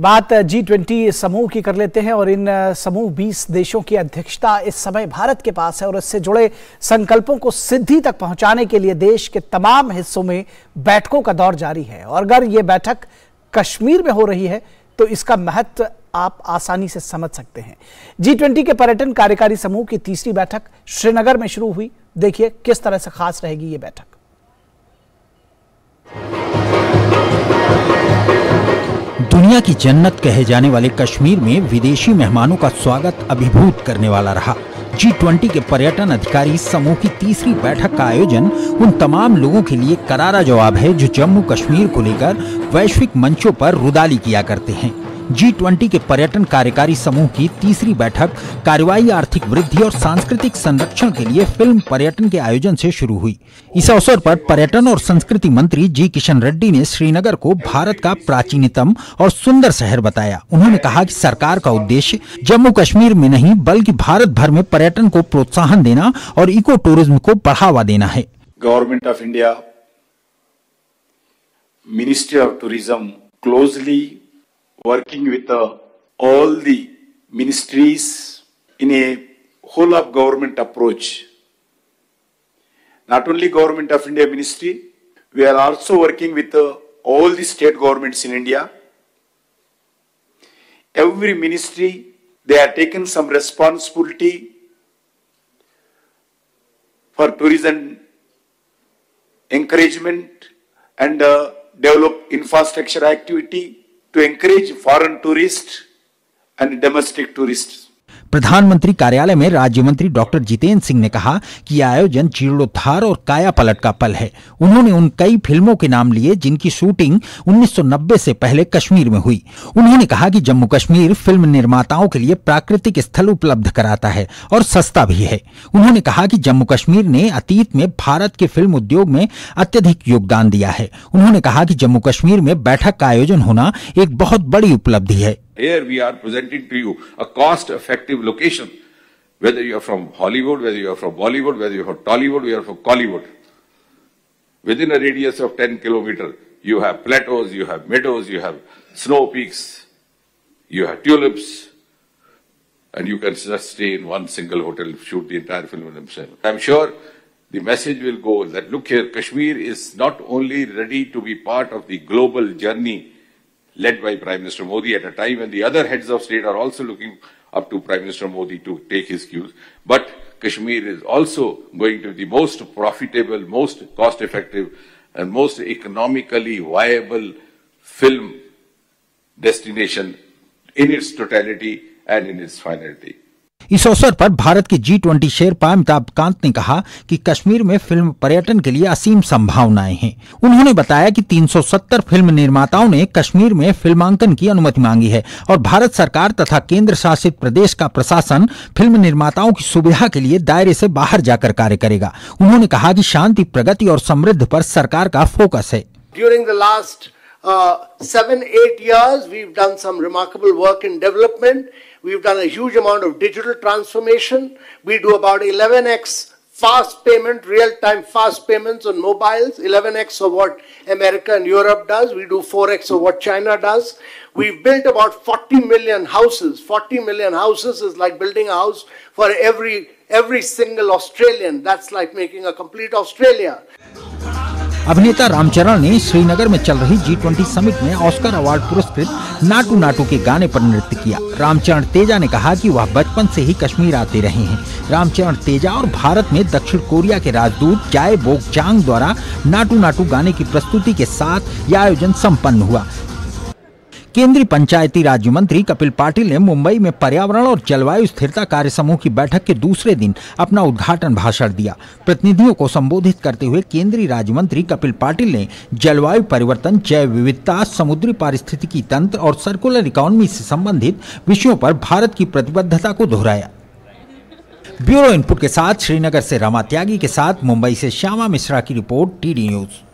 बात G20 समूह की कर लेते हैं और इन समूह 20 देशों की अध्यक्षता इस समय भारत के पास है और इससे जुड़े संकल्पों को सिद्धि तक पहुंचाने के लिए देश के तमाम हिस्सों में बैठकों का दौर जारी है। और अगर ये बैठक कश्मीर में हो रही है तो इसका महत्व आप आसानी से समझ सकते हैं। G20 के पर्यटन कार्यकारी समूह की तीसरी बैठक श्रीनगर में शुरू हुई। देखिए किस तरह से खास रहेगी ये बैठक। दुनिया की जन्नत कहे जाने वाले कश्मीर में विदेशी मेहमानों का स्वागत अभिभूत करने वाला रहा। G20 के पर्यटन अधिकारी समूह की तीसरी बैठक का आयोजन उन तमाम लोगों के लिए करारा जवाब है जो जम्मू कश्मीर को लेकर वैश्विक मंचों पर रुदाली किया करते हैं। G20 के पर्यटन कार्यकारी समूह की तीसरी बैठक कार्रवाई, आर्थिक वृद्धि और सांस्कृतिक संरक्षण के लिए फिल्म पर्यटन के आयोजन से शुरू हुई। इस अवसर पर पर्यटन और संस्कृति मंत्री जी किशन रेड्डी ने श्रीनगर को भारत का प्राचीनतम और सुंदर शहर बताया। उन्होंने कहा कि सरकार का उद्देश्य जम्मू कश्मीर में नहीं बल्कि भारत भर में पर्यटन को प्रोत्साहन देना और इको टूरिज्म को बढ़ावा देना है। Government of India, ministry of tourism closely working with all the ministries in a whole of government approach. Not only Government of India Ministry, we are also working with all the state governments in India. Every ministry, they have taken some responsibility for tourism encouragement and develop infrastructure activity to encourage foreign tourists and domestic tourists. प्रधानमंत्री कार्यालय में राज्य मंत्री doctor Jitendra Singh ने कहा कि यह आयोजन जीर्णोद्धार और काया पलट का पल है। उन्होंने उन कई फिल्मों के नाम लिए जिनकी शूटिंग 1990 से पहले कश्मीर में हुई। उन्होंने कहा कि जम्मू कश्मीर फिल्म निर्माताओं के लिए प्राकृतिक स्थल उपलब्ध कराता है और सस्ता भी है। उन्होंने कहा कि जम्मू कश्मीर ने अतीत में भारत के फिल्म उद्योग में अत्यधिक योगदान दिया है। उन्होंने कहा कि जम्मू कश्मीर में बैठक का आयोजन होना एक बहुत बड़ी उपलब्धि है। Here we are presenting to you a cost-effective location, whether you are from Hollywood, whether you are from Bollywood, whether you are from Tollywood, whether you are from Collywood. Within a radius of 10 kilometers, you have plateaus, you have meadows, you have snow peaks, you have tulips, and you can just stay in one single hotel, shoot the entire film themselves. I'm sure the message will go that, look here, Kashmir is not only ready to be part of the global journey led by Prime Minister Modi at a time when the other heads of state are also looking up to Prime Minister Modi to take his cues. But Kashmir is also going to be the most profitable, most cost-effective and most economically viable film destination in its totality and in its finality. इस अवसर पर भारत के G20 Sherpa Amitabh Kant ने कहा कि कश्मीर में film पर्यटन के लिए असीम संभावनाएं हैं। उन्होंने बताया कि 370 फिल्म निर्माताओं ने कश्मीर में फिल्मांकन की अनुमति मांगी है और भारत सरकार तथा केंद्र शासित प्रदेश का प्रशासन फिल्म निर्माताओं की सुविधा के लिए दायरे से बाहर जाकर कार्य करेगा। उन्होंने कहा कि शांति, प्रगति और समृद्धि पर सरकार का फोकस है। During the last 7-8 years, we've done some remarkable work in development. We've done a huge amount of digital transformation. We do about 11x fast payment, real-time fast payments on mobiles, 11x of what America and Europe does. We do 4x of what China does. We've built about 40 million houses. 40 million houses is like building a house for every single Australian. That's like making a complete Australia. अभिनेता रामचरण ने श्रीनगर में चल रही G20 summit में Oscar award पुरस्कृत नाटू नाटू के गाने पर नृत्य किया। रामचरण तेजा ने कहा कि वह बचपन से ही कश्मीर आते रहे हैं। रामचरण तेजा और भारत में दक्षिण कोरिया के राजदूत जाए बोक चांग द्वारा नाटू नाटू गाने की प्रस्तुति के साथ यह आयोजन संपन्न हुआ। केंद्रीय पंचायती राज्य मंत्री कपिल पाटिल ने मुंबई में पर्यावरण और जलवायु स्थिरता कार्य समूह की बैठक के दूसरे दिन अपना उद्घाटन भाषण दिया। प्रतिनिधियों को संबोधित करते हुए केंद्रीय राज्य मंत्री कपिल पाटिल ने जलवायु परिवर्तन, जैव विविधता, समुद्री पारिस्थितिकी तंत्र और सर्कुलर इकोनॉमी से संबंधित विषयों पर भारत की प्रतिबद्धता को दोहराया। ब्यूरो इनपुट के साथ श्रीनगर से रमा त्यागी के साथ मुंबई से श्यामा मिश्रा की रिपोर्ट, टीडी न्यूज।